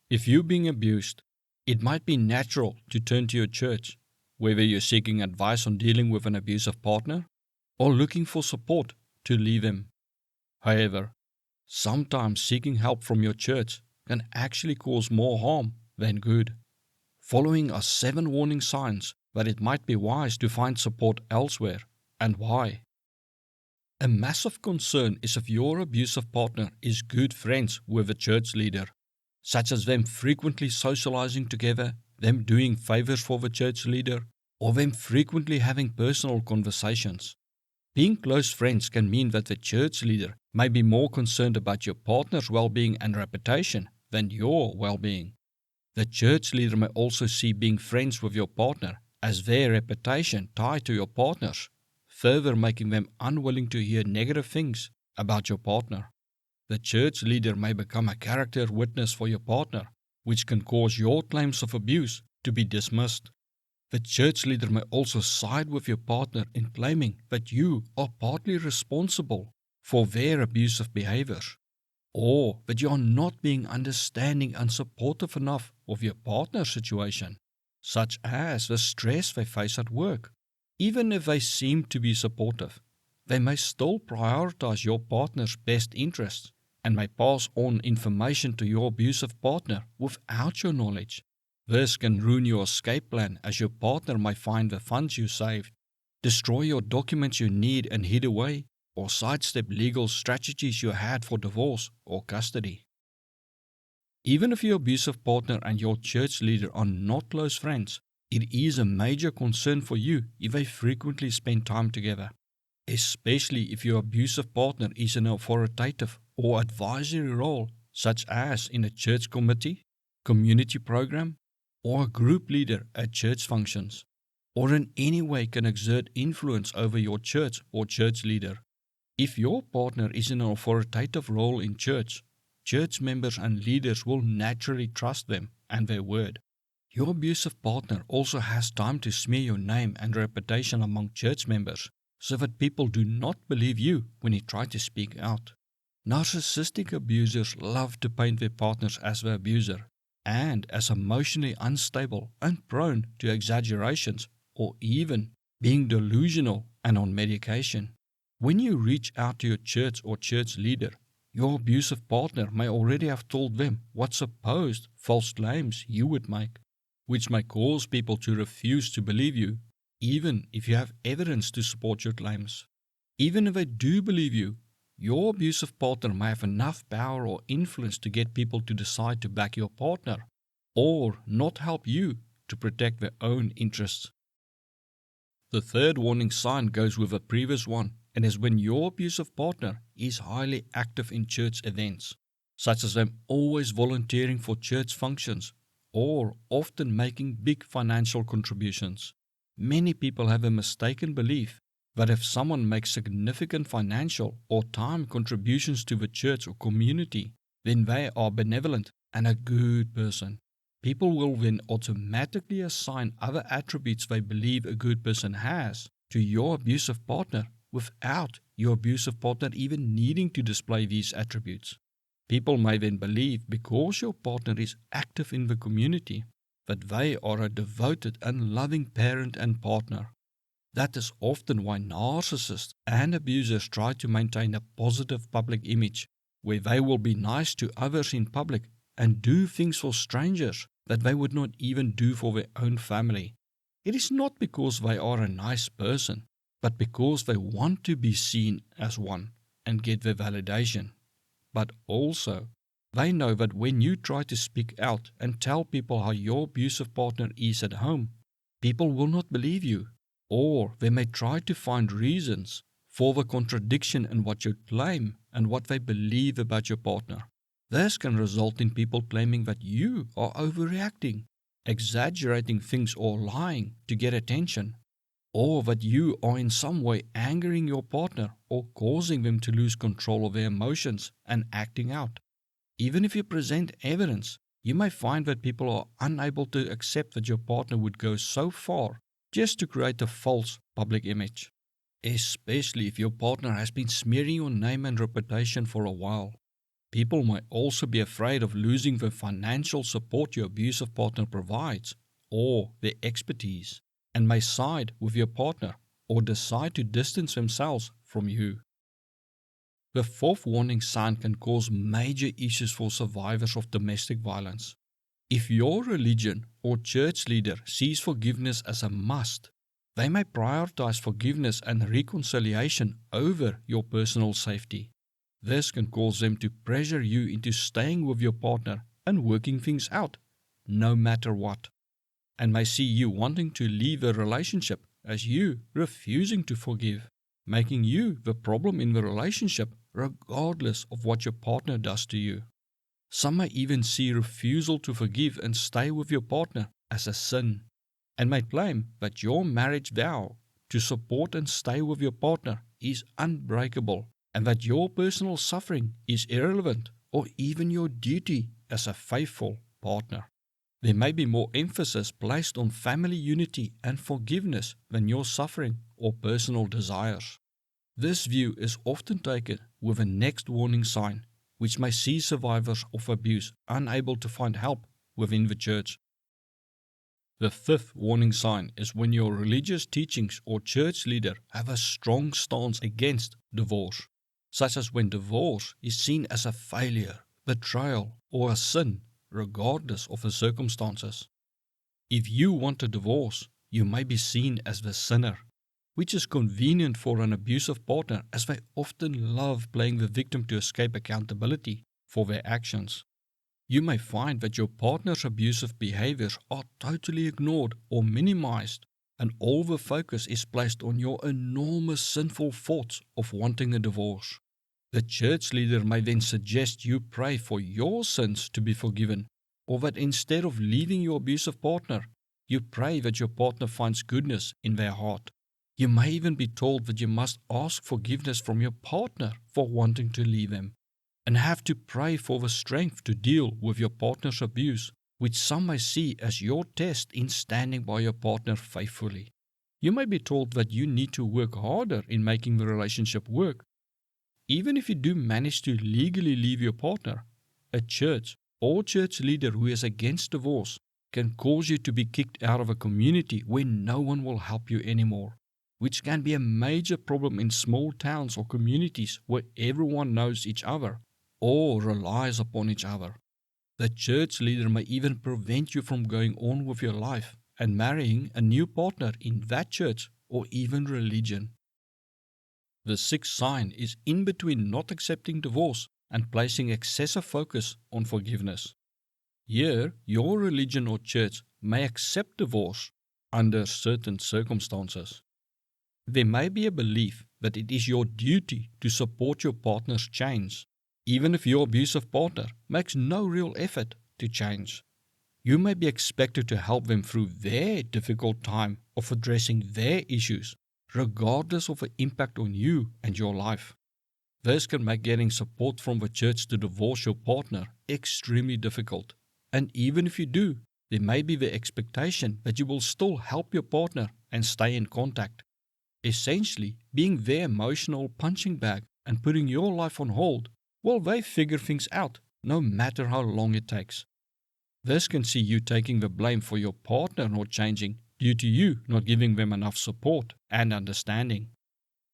If you're being abused, it might be natural to turn to your church, whether you're seeking advice on dealing with an abusive partner or looking for support to leave him. However, sometimes seeking help from your church can actually cause more harm than good. Following are 7 warning signs that it might be wise to find support elsewhere, and why. A massive concern is if your abusive partner is good friends with a church leader, such as them frequently socializing together, them doing favors for the church leader, or them frequently having personal conversations. Being close friends can mean that the church leader may be more concerned about your partner's well-being and reputation than your well-being. The church leader may also see being friends with your partner as their reputation tied to your partner's, further making them unwilling to hear negative things about your partner. The church leader may become a character witness for your partner, which can cause your claims of abuse to be dismissed. The church leader may also side with your partner in claiming that you are partly responsible for their abusive behaviors, or that you are not being understanding and supportive enough of your partner's situation, such as the stress they face at work. Even if they seem to be supportive, they may still prioritize your partner's best interests and may pass on information to your abusive partner without your knowledge. This can ruin your escape plan, as your partner may find the funds you saved, destroy your documents you need and hid away, or sidestep legal strategies you had for divorce or custody. Even if your abusive partner and your church leader are not close friends, it is a major concern for you if they frequently spend time together, especially if your abusive partner is in an authoritative or advisory role, such as in a church committee, community program, or a group leader at church functions, or in any way can exert influence over your church or church leader. If your partner is in an authoritative role in church, church members and leaders will naturally trust them and their word. Your abusive partner also has time to smear your name and reputation among church members, so that people do not believe you when you try to speak out. Narcissistic abusers love to paint their partners as the abuser and as emotionally unstable and prone to exaggerations or even being delusional and on medication. When you reach out to your church or church leader, your abusive partner may already have told them what supposed false claims you would make, which may cause people to refuse to believe you, even if you have evidence to support your claims. Even if they do believe you, your abusive partner may have enough power or influence to get people to decide to back your partner, or not help you to protect their own interests. The third warning sign goes with the previous one, and is when your abusive partner is highly active in church events, such as them always volunteering for church functions, or often making big financial contributions. Many people have a mistaken belief that if someone makes significant financial or time contributions to the church or community, then they are benevolent and a good person. People will then automatically assign other attributes they believe a good person has to your abusive partner without your abusive partner even needing to display these attributes. People may then believe because your partner is active in the community that they are a devoted and loving parent and partner. That is often why narcissists and abusers try to maintain a positive public image, where they will be nice to others in public and do things for strangers that they would not even do for their own family. It is not because they are a nice person, but because they want to be seen as one and get their validation. But also, they know that when you try to speak out and tell people how your abusive partner is at home, people will not believe you, or they may try to find reasons for the contradiction in what you claim and what they believe about your partner. This can result in people claiming that you are overreacting, exaggerating things or lying to get attention, or that you are in some way angering your partner or causing them to lose control of their emotions and acting out. Even if you present evidence, you may find that people are unable to accept that your partner would go so far just to create a false public image, especially if your partner has been smearing your name and reputation for a while. People might also be afraid of losing the financial support your abusive partner provides or their expertise, and may side with your partner or decide to distance themselves from you. The fourth warning sign can cause major issues for survivors of domestic violence. If your religion or church leader sees forgiveness as a must, they may prioritize forgiveness and reconciliation over your personal safety. This can cause them to pressure you into staying with your partner and working things out, no matter what, and may see you wanting to leave a relationship as you refusing to forgive, making you the problem in the relationship regardless of what your partner does to you. Some may even see refusal to forgive and stay with your partner as a sin, and may claim that your marriage vow to support and stay with your partner is unbreakable, and that your personal suffering is irrelevant or even your duty as a faithful partner. There may be more emphasis placed on family unity and forgiveness than your suffering or personal desires. This view is often taken with a next warning sign, which may see survivors of abuse unable to find help within the church. The fifth warning sign is when your religious teachings or church leader have a strong stance against divorce, such as when divorce is seen as a failure, betrayal, or a sin, regardless of the circumstances. If you want a divorce, you may be seen as the sinner, which is convenient for an abusive partner as they often love playing the victim to escape accountability for their actions. You may find that your partner's abusive behaviors are totally ignored or minimized, and all the focus is placed on your enormous sinful thoughts of wanting a divorce. The church leader may then suggest you pray for your sins to be forgiven, or that instead of leaving your abusive partner, you pray that your partner finds goodness in their heart. You may even be told that you must ask forgiveness from your partner for wanting to leave them, and have to pray for the strength to deal with your partner's abuse, which some may see as your test in standing by your partner faithfully. You may be told that you need to work harder in making the relationship work. Even if you do manage to legally leave your partner, a church or church leader who is against divorce can cause you to be kicked out of a community where no one will help you anymore, which can be a major problem in small towns or communities where everyone knows each other or relies upon each other. The church leader may even prevent you from going on with your life and marrying a new partner in that church or even religion. The sixth sign is in between not accepting divorce and placing excessive focus on forgiveness. Here, your religion or church may accept divorce under certain circumstances. There may be a belief that it is your duty to support your partner's change, even if your abusive partner makes no real effort to change. You may be expected to help them through their difficult time of addressing their issues, regardless of the impact on you and your life. This can make getting support from the church to divorce your partner extremely difficult, and even if you do, there may be the expectation that you will still help your partner and stay in contact, essentially being their emotional punching bag and putting your life on hold while they figure things out, no matter how long it takes. This can see you taking the blame for your partner not changing due to you not giving them enough support and understanding.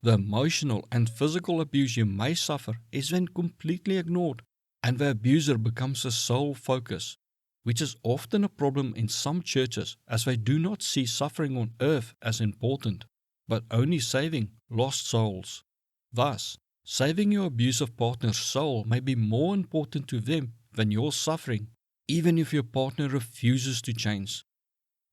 The emotional and physical abuse you may suffer is then completely ignored, and the abuser becomes the sole focus, which is often a problem in some churches as they do not see suffering on earth as important, but only saving lost souls. Thus, saving your abusive partner's soul may be more important to them than your suffering, even if your partner refuses to change.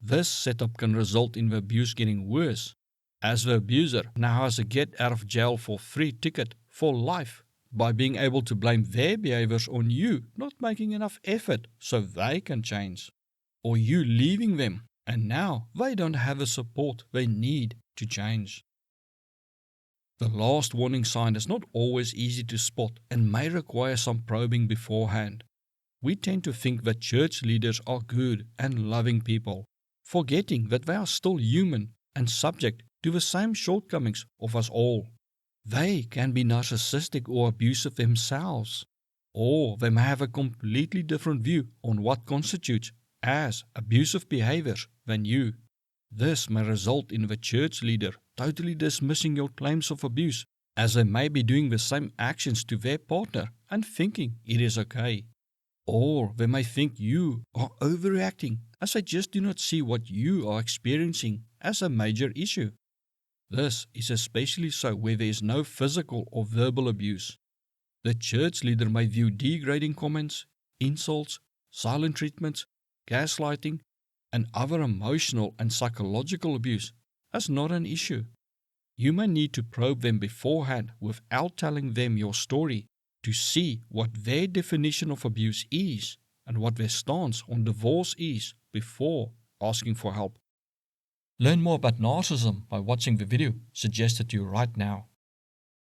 This setup can result in the abuse getting worse, as the abuser now has a get out of jail for free ticket for life by being able to blame their behaviors on you not making enough effort so they can change, or you leaving them and now they don't have the support they need to change. The last warning sign is not always easy to spot and may require some probing beforehand. We tend to think that church leaders are good and loving people, forgetting that they are still human and subject to the same shortcomings of us all. They can be narcissistic or abusive themselves, Or they may have a completely different view on what constitutes as abusive behaviors than you. This may result in the church leader totally dismissing your claims of abuse, as they may be doing the same actions to their partner and thinking it is okay. Or they may think you are overreacting, as they just do not see what you are experiencing as a major issue. This is especially so where there is no physical or verbal abuse. The church leader may view degrading comments, insults, silent treatments, gaslighting, and other emotional and psychological abuse as not an issue. You may need to probe them beforehand without telling them your story to see what their definition of abuse is and what their stance on divorce is before asking for help. Learn more about narcissism by watching the video suggested to you right now.